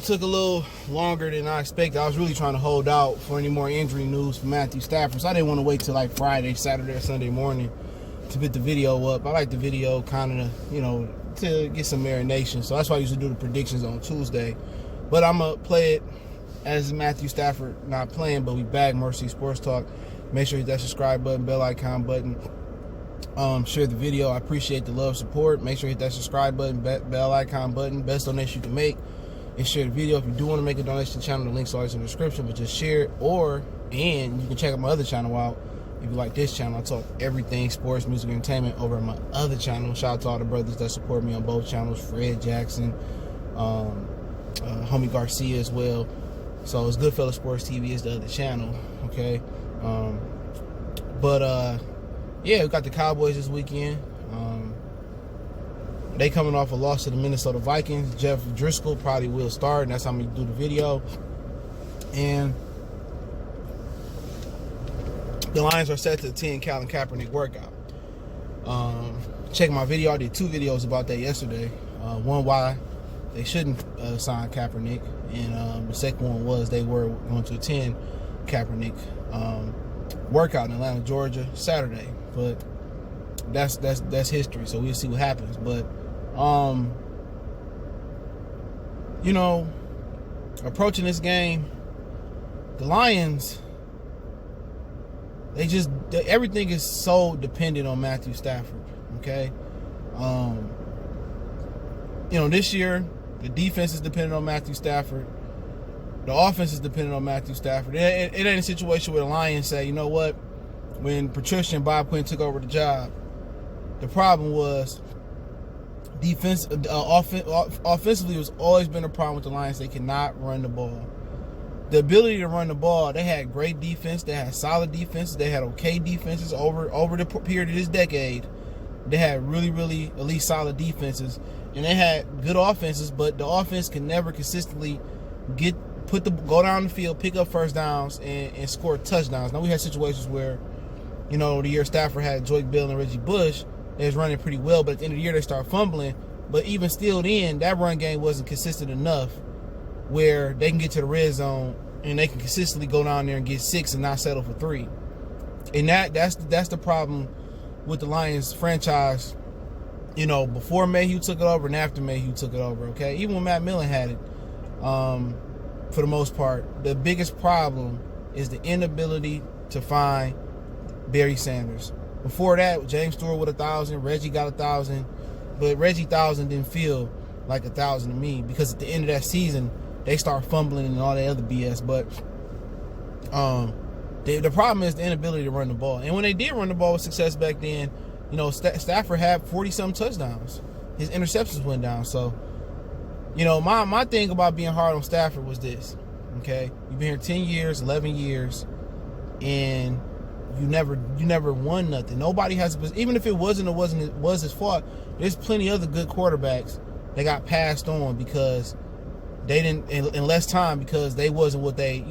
took a little longer than I expected. I was really trying to hold out for any more injury news for Matthew Stafford, so I didn't want to wait till like Friday, Saturday, or Sunday morning to put the video up. I like the video kind of, to get some marination, so that's why I usually do the predictions on Tuesday. But I'm going to play it as Matthew Stafford not playing, but we back. Mercy Sports Talk. Make sure you hit that subscribe button, bell icon button. Share the video. I appreciate the love, support. Make sure you hit that subscribe button, bell icon button. Best donation you can make is share the video. If you do want to make a donation to the channel, the link's always in the description, but just share it. And you can check out my other channel out. If you like this channel, I talk everything sports, music, entertainment over on my other channel. Shout out to all the brothers that support me on both channels. Fred Jackson, Homie Garcia as well. So it's Goodfellas Sports TV is the other channel. Okay. Yeah, we got the Cowboys this weekend. They coming off a loss to the Minnesota Vikings. Jeff Driskel probably will start, and that's how I'm going to do the video. And the Lions are set to attend Colin Kaepernick workout. Check my video. I did 2 videos about that yesterday. One, why they shouldn't sign Kaepernick, and the second one was they were going to attend Kaepernick workout in Atlanta, Georgia, Saturday. But that's history, so we'll see what happens. But approaching this game, the Lions, everything is so dependent on Matthew Stafford. Okay, this year the defense is dependent on Matthew Stafford. The offense is dependent on Matthew Stafford. It ain't a situation where the Lions say, you know what, when Patricia and Bob Quinn took over the job, the problem was offensively it was always been a problem with the Lions. They cannot run the ball. The ability to run the ball, they had great defense. They had solid defenses. They had okay defenses over the period of this decade. They had really, really at least solid defenses. And they had good offenses, but the offense can never consistently go down the field, pick up first downs, and score touchdowns. Now, we had situations where, the year Stafford had Joy Bill and Reggie Bush, they was running pretty well, but at the end of the year, they started fumbling. But even still then, that run game wasn't consistent enough where they can get to the red zone and they can consistently go down there and get 6 and not settle for 3. And that's the problem with the Lions franchise, before Mayhew took it over and after Mayhew took it over, okay? Even when Matt Millen had it, for the most part, the biggest problem is the inability to find Barry Sanders. Before that, James Stewart with 1,000, Reggie got 1,000, but Reggie 1,000 didn't feel like 1,000 to me because at the end of that season, they start fumbling and all that other BS. But the problem is the inability to run the ball. And when they did run the ball with success back then, Stafford had 40-something touchdowns. His interceptions went down. So, my thing about being hard on Stafford was this, okay? You've been here 10 years, 11 years, and you never won nothing. Nobody has, even if it was his fault, there's plenty of other good quarterbacks that got passed on because they didn't, in less time, because they wasn't what they,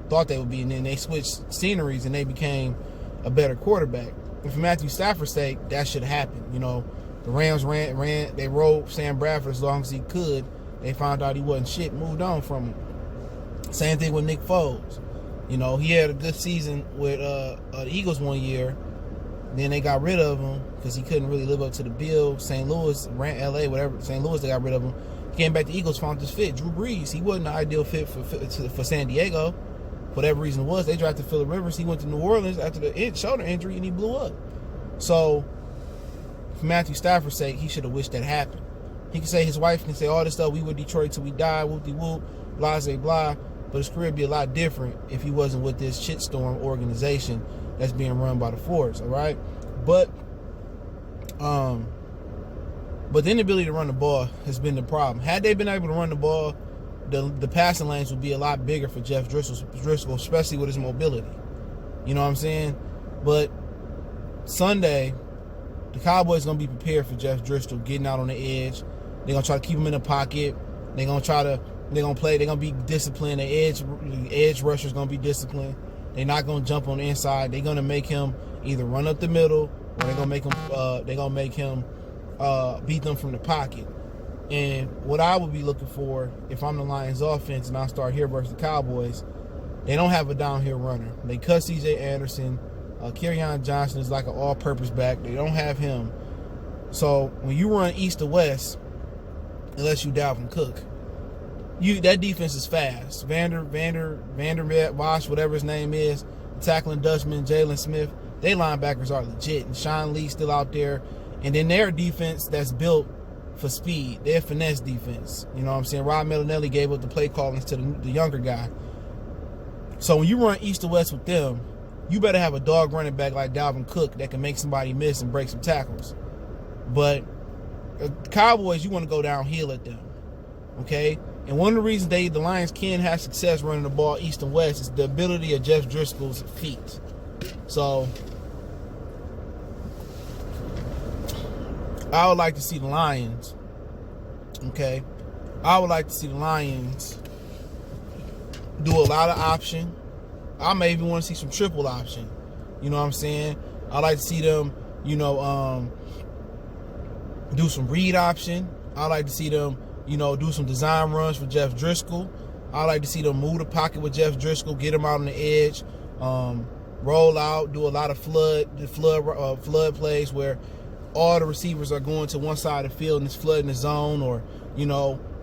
thought they would be, and then they switched sceneries and they became a better quarterback. And for Matthew Stafford's sake, that should happen. The Rams they rolled Sam Bradford as long as he could. They found out he wasn't shit, moved on from him. Same thing with Nick Foles. He had a good season with the Eagles one year. Then they got rid of him because he couldn't really live up to the bill. St. Louis, LA, whatever. St. Louis, they got rid of him. He came back to Eagles, found his fit. Drew Brees, he wasn't the ideal fit for San Diego. For whatever reason it was, they drafted Phillip Rivers. He went to New Orleans after the shoulder injury, and he blew up. So, for Matthew Stafford's sake, he should have wished that happened. He can say, his wife can say all this stuff, we were Detroit till we die, whoop-de-whoop, blase blah, but his career would be a lot different if he wasn't with this shitstorm organization that's being run by the Fords, all right? But the inability to run the ball has been the problem. Had they been able to run the ball, the passing lanes would be a lot bigger for Jeff Driskel, especially with his mobility. You know what I'm saying? But Sunday, the Cowboys going to be prepared for Jeff Driskel getting out on the edge. They're going to try to keep him in the pocket. They're going to be disciplined. The edge rusher's going to be disciplined. They're not going to jump on the inside. They're going to make him either run up the middle or they're going to make him beat them from the pocket. And what I would be looking for if I'm the Lions offense and I start here versus the Cowboys, they don't have a downhill runner. They cut C.J. Anderson. Kerryon Johnson is like an all-purpose back. They don't have him. So when you run east to west, unless you Dalvin Cook, that defense is fast. Vander Bosch, whatever his name is, tackling Dutchman, Jalen Smith, they linebackers are legit. And Sean Lee's still out there. And then their defense that's built for speed. They're finesse defense. You know what I'm saying? Rob Millinelli gave up the play callings to the younger guy. So when you run east to west with them, you better have a dog running back like Dalvin Cook that can make somebody miss and break some tackles. But Cowboys, you want to go downhill at them. Okay? And one of the reasons the Lions can have success running the ball east and west is the ability of Jeff Driskel's feet. So I would like to see the Lions, okay? I would like to see the Lions do a lot of option. I may even want to see some triple option. You know what I'm saying? I like to see them, do some read option. I like to see them, do some design runs for Jeff Driskel. I like to see them move the pocket with Jeff Driskel, get him out on the edge, roll out, do a lot of flood plays where all the receivers are going to one side of the field and it's flooding the zone. Or,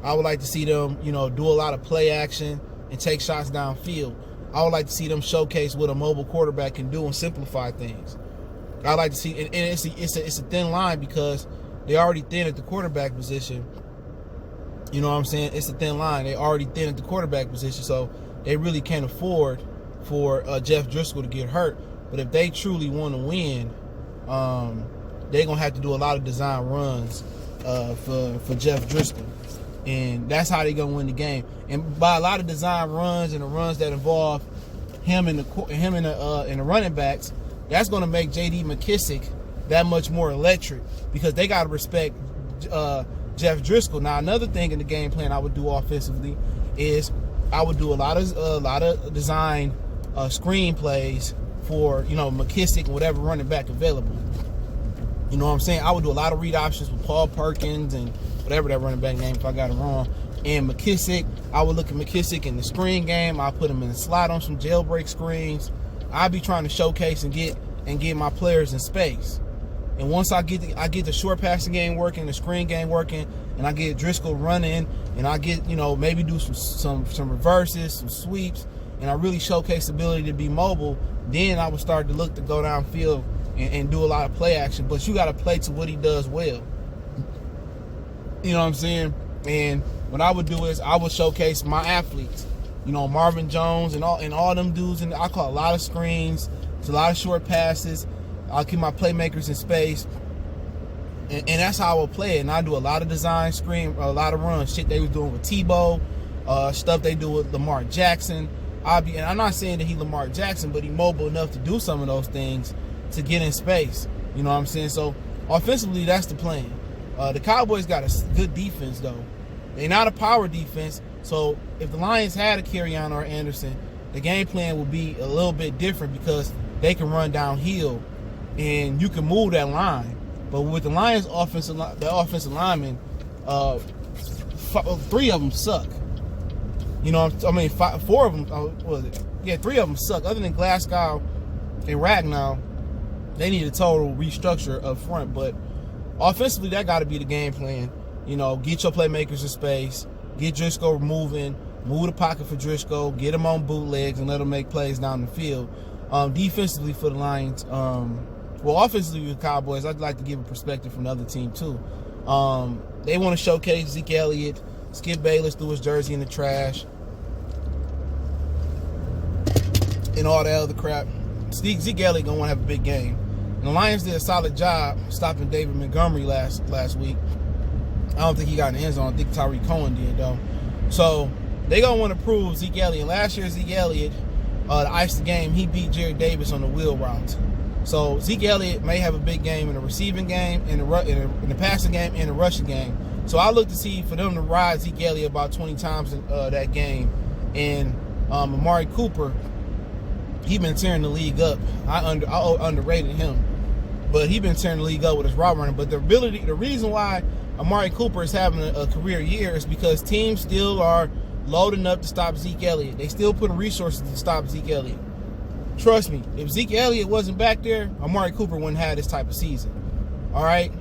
I would like to see them, do a lot of play action and take shots downfield. I would like to see them showcase what a mobile quarterback can do and simplify things. I like to see, and it's a thin line because they're already thin at the quarterback position. You know what I'm saying? It's a thin line. They're already thin at the quarterback position, so they really can't afford for Jeff Driskel to get hurt. But if they truly want to win, they're going to have to do a lot of design runs for Jeff Driskel. And that's how they're going to win the game. And by a lot of design runs and the runs that involve him and the running backs, that's going to make J.D. McKissick that much more electric because they got to respect Jeff Driskel. Now, another thing in the game plan I would do offensively is I would do a lot of design screen plays for McKissick and whatever running back available. You know what I'm saying? I would do a lot of read options with Paul Perkins and whatever that running back name, if I got it wrong. And McKissick, I would look at McKissick in the screen game. I'll put him in the slot on some jailbreak screens. I'll be trying to showcase and get my players in space. And once I get the short passing game working, the screen game working, and I get Driskel running, and I get maybe do some reverses, some sweeps, and I really showcase the ability to be mobile, then I would start to look to go downfield and do a lot of play action. But you got to play to what he does well. You know what I'm saying? And what I would do is I would showcase my athletes. Marvin Jones and all them dudes, and I call a lot of screens, it's a lot of short passes. I'll keep my playmakers in space, and that's how I will play it. And I do a lot of design screen, a lot of runs, shit they was doing with Tebow, stuff they do with Lamar Jackson. And I'm not saying that he Lamar Jackson, but he mobile enough to do some of those things to get in space. You know what I'm saying? So offensively, that's the plan. The Cowboys got a good defense though. They're not a power defense. So if the Lions had a Kerryon or Anderson, the game plan would be a little bit different because they can run downhill and you can move that line. But with the Lions' offensive linemen, 3 of them suck. Four of them. Three of them suck. Other than Glasgow and Ragnow, they need a total restructure up front. But offensively, that got to be the game plan. Get your playmakers in space, get Driskel moving, move the pocket for Driskel, get him on bootlegs, and let him make plays down the field. Defensively for the Lions, offensively with the Cowboys, I'd like to give a perspective from the other team too. They want to showcase Zeke Elliott. Skip Bayless threw his jersey in the trash and all that other crap. Zeke Elliott gonna want to have a big game. And the Lions did a solid job stopping David Montgomery last week. I don't think he got in the end zone. I think Tariq Cohen did though. So they gonna want to prove Zeke Elliott. And last year Zeke Elliott, to ice the game, he beat Jerry Davis on the wheel route. So Zeke Elliott may have a big game in the receiving game, in the passing game, and the rushing game. So I look to see for them to ride Zeke Elliott about 20 times in that game. And Amari Cooper, he been tearing the league up. I underrated him, but he been tearing the league up with his route running. But the reason why Amari Cooper is having a career year is because teams still are loading up to stop Zeke Elliott. They still put resources to stop Zeke Elliott. Trust me, if Zeke Elliott wasn't back there, Amari Cooper wouldn't have this type of season. All right?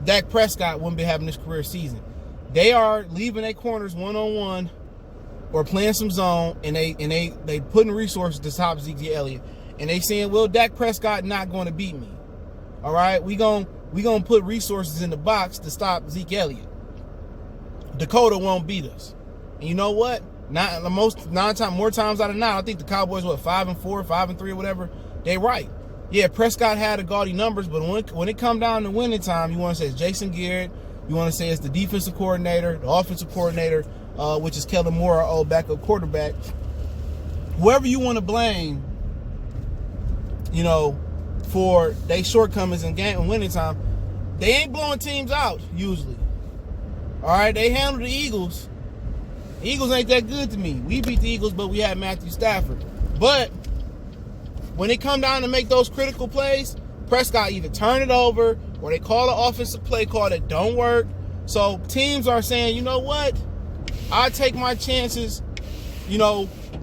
Dak Prescott wouldn't be having this career season. They are leaving their corners one-on-one or playing some zone, and they putting resources to stop Zeke Elliott. And they saying, well, Dak Prescott not going to beat me. All right? We gonna put resources in the box to stop Zeke Elliott. Dakota won't beat us. And you know what? More times out of 9, I think the Cowboys, 5-4, 5-3 or whatever, they right. Yeah, Prescott had the gaudy numbers, but when it come down to winning time, you want to say it's Jason Garrett, you want to say it's the defensive coordinator, the offensive coordinator, which is Kellen Moore, our old backup quarterback. Whoever you want to blame, for their shortcomings in game and winning time, they ain't blowing teams out usually. All right, they handle the Eagles. The Eagles ain't that good to me. We beat the Eagles, but we had Matthew Stafford. But when it come down to make those critical plays, Prescott either turn it over or they call an offensive play call that don't work. So teams are saying, you know what? I take my chances,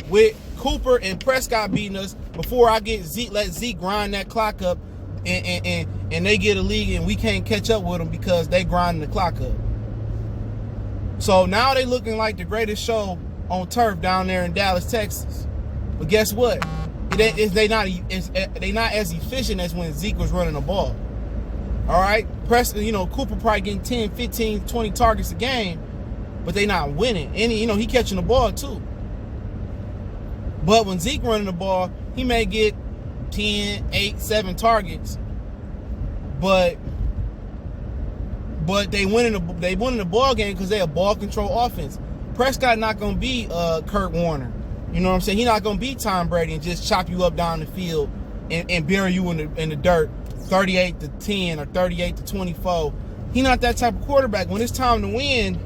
with Cooper and Prescott beating us before I let Zeke grind that clock up and they get a lead and we can't catch up with them because they grinding the clock up. So now they looking like the greatest show on turf down there in Dallas, Texas. But guess what? They not as efficient as when Zeke was running the ball. All right? Cooper probably getting 10, 15, 20 targets a game, but they not winning. And he catching the ball too. But when Zeke running the ball, he may get 10, 8, 7 targets. But they winning the ball game because they a ball control offense. Prescott not gonna be Kurt Warner. You know what I'm saying? He not gonna be Tom Brady and just chop you up down the field and bury you in the dirt, 38-10 or 38-24. He not that type of quarterback. When it's time to win,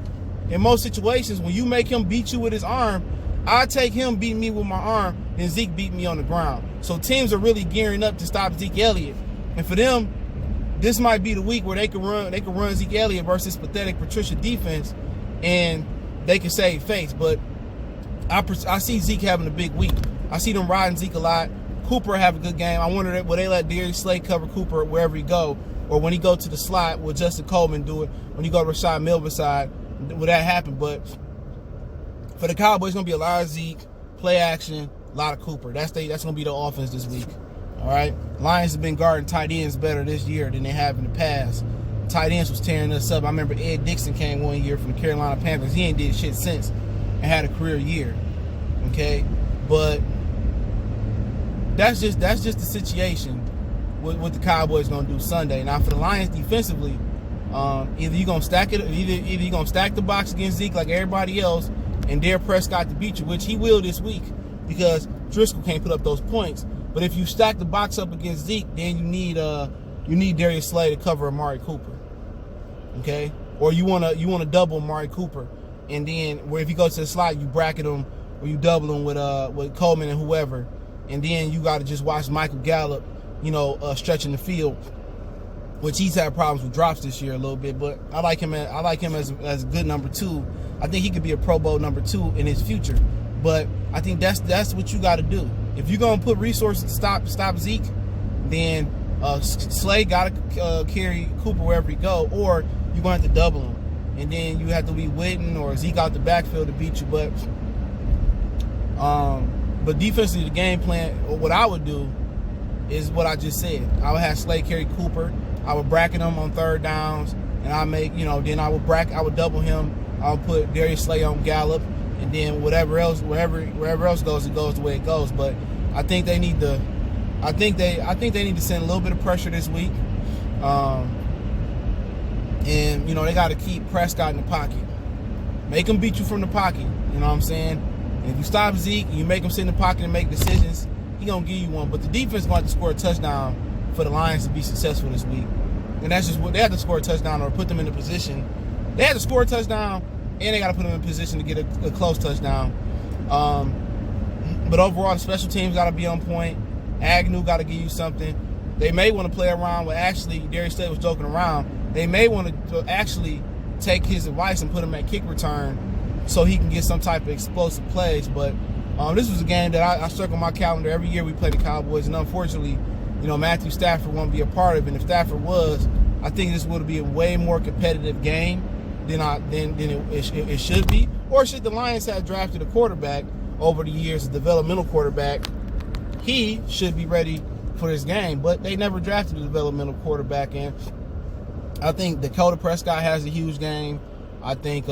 in most situations, when you make him beat you with his arm, I take him beat me with my arm, then Zeke beat me on the ground. So teams are really gearing up to stop Zeke Elliott, and for them, this might be the week where they can run Zeke Elliott versus pathetic Patricia defense, and they can save face. But I see Zeke having a big week. I see them riding Zeke a lot. Cooper have a good game. I wonder will they let Darius Slay cover Cooper wherever he go, or when he go to the slot, will Justin Coleman do it? When he go to Rashad Milber's side, will that happen? But for the Cowboys, it's gonna be a lot of Zeke, play action, a lot of Cooper. That's gonna be the offense this week. All right, Lions have been guarding tight ends better this year than they have in the past. Tight ends was tearing us up. I remember Ed Dixon came one year from the Carolina Panthers. He ain't did shit since and had a career year. Okay, but that's just the situation with what the Cowboys gonna do Sunday. Now for the Lions defensively, either you gonna stack it, either you gonna stack the box against Zeke like everybody else and dare Prescott to beat you, which he will this week because Driskel can't put up those points. But if you stack the box up against Zeke, then you need Darius Slay to cover Amari Cooper. Okay? Or you wanna double Amari Cooper, and then where if you go to the slot, you bracket him or you double him with Coleman and whoever, and then you got to just watch Michael Gallup, stretching the field, which he's had problems with drops this year a little bit. But I like him as a good number 2. I think he could be a Pro Bowl number 2 in his future. But I think that's what you got to do. If you're gonna put resources to stop Zeke, then Slay got to carry Cooper wherever he go, or you're gonna have to double him, and then you have to be Witten or Zeke out the backfield to beat you. But defensively, the game plan, or what I would do, is what I just said. I would have Slay carry Cooper. I would bracket him on third downs, and then I would double him. I would put Darius Slay on Gallup. And then wherever else goes, it goes the way it goes. But I think they need to. I think they need to send a little bit of pressure this week. And they got to keep Prescott in the pocket, make him beat you from the pocket. You know what I'm saying? And if you stop Zeke, and you make him sit in the pocket and make decisions, he gonna give you one. But the defense gonna have to score a touchdown for the Lions to be successful this week. And that's just what they have to score a touchdown or put them in a position. They have to score a touchdown. And they got to put them in position to get a close touchdown. But overall, the special teams got to be on point. Agnew got to give you something. They may want to play around with Darius Slay was joking around. They may want to actually take his advice and put him at kick return so he can get some type of explosive plays. But this was a game that I circle my calendar every year we play the Cowboys, and unfortunately, Matthew Stafford won't be a part of it. And if Stafford was, I think this would be a way more competitive game than it should be. Or should the Lions have drafted a quarterback over the years, a developmental quarterback, he should be ready for this game. But they never drafted a developmental quarterback, and I think Dakota Prescott has a huge game. I think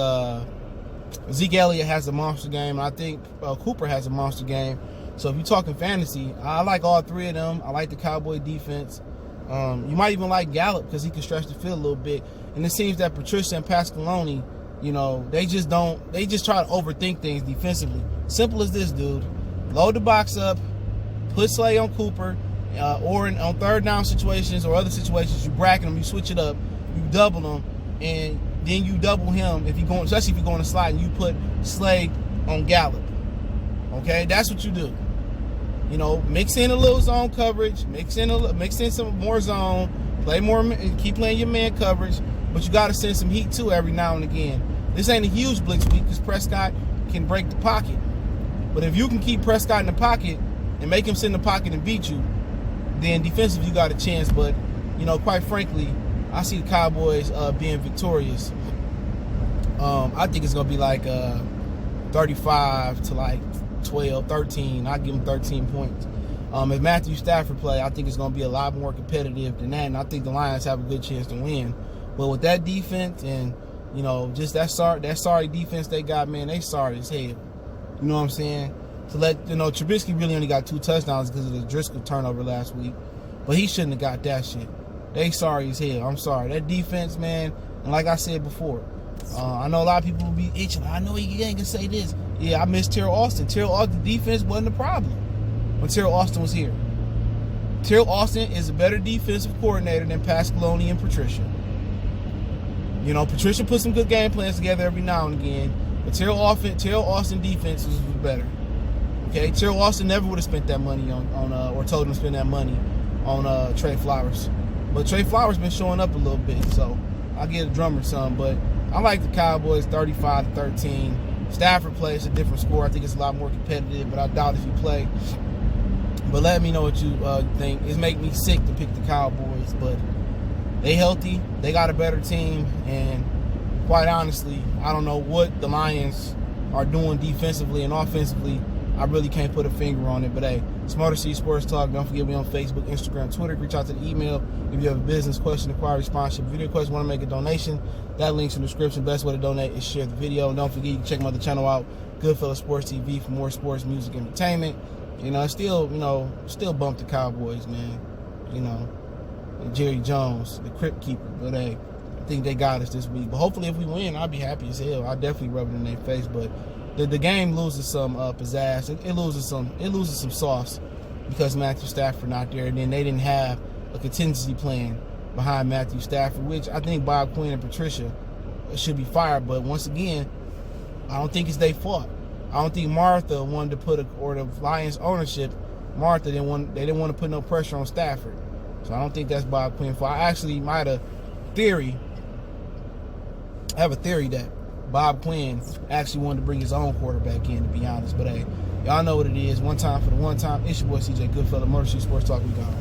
Zeke Elliott has a monster game. I think Cooper has a monster game. So if you're talking fantasy, I like all three of them. I like the Cowboy defense. You might even like Gallup because he can stretch the field a little bit. And it seems that Patricia and Pasqualoni, they just try to overthink things defensively. Simple as this, dude. Load the box up, put Slay on Cooper, or on third down situations or other situations, you bracket them, you switch it up, you double them, and then you double him especially if you're going to slide, and you put Slay on Gallup. Okay, that's what you do. Mix in a little zone coverage, mix in some more zone, play more, keep playing your man coverage, but you got to send some heat too every now and again. This ain't a huge blitz week because Prescott can break the pocket. But if you can keep Prescott in the pocket and make him sit in the pocket and beat you, then defensively you got a chance. But, quite frankly, I see the Cowboys being victorious. I think it's going to be like 35 to like 12, 13. I'll give them 13 points. If Matthew Stafford play, I think it's going to be a lot more competitive than that, and I think the Lions have a good chance to win. But with that defense and, just that sorry defense they got, man, they sorry as hell. You know what I'm saying? Trubisky really only got 2 touchdowns because of the Driskel turnover last week, but he shouldn't have got that shit. They sorry as hell. I'm sorry. That defense, man, and like I said before, I know a lot of people will be itching. I know he ain't gonna say this. Yeah, I miss Terrell Austin. Terrell Austin defense wasn't a problem when Terrell Austin was here. Terrell Austin is a better defensive coordinator than Pasqualoni and Patricia. Patricia put some good game plans together every now and again, but Terrell Austin defense was better. Okay, Terrell Austin never would have spent that money on or told him to spend that money on Trey Flowers. But Trey Flowers been showing up a little bit, so I'll give the drummer some. But I like the Cowboys 35-13. Stafford plays a different score. I think it's a lot more competitive, but I doubt if you play. But let me know what you think. It's making me sick to pick the Cowboys, but they healthy. They got a better team, and quite honestly, I don't know what the Lions are doing defensively and offensively. I really can't put a finger on it, but hey, SportsDetroit Talk. Don't forget, we on Facebook, Instagram, Twitter. Reach out to the email if you have a business question, inquiry, sponsorship, video question, want to make a donation. That link's in the description. Best way to donate is share the video. And don't forget, you can check my other channel out, Goodfellas Sports TV, for more sports, music, entertainment. Still bump the Cowboys, man. And Jerry Jones, the Crypt Keeper. But hey, I think they got us this week. But hopefully, if we win, I'll be happy as hell. I'll definitely rub it in their face. But the game loses some pizzazz. It loses some sauce because Matthew Stafford not there. And then they didn't have a contingency plan behind Matthew Stafford, which I think Bob Quinn and Patricia should be fired. But once again, I don't think it's their fault. I don't think Martha wanted to or the Lions ownership, Martha didn't want to put no pressure on Stafford. So I don't think that's Bob Quinn's fault. I actually have a theory that Bob Quinn actually wanted to bring his own quarterback in, to be honest. But hey, y'all know what it is. One time for the one time. It's your boy CJ Goodfellas, Motor City Sports Talk. We gone.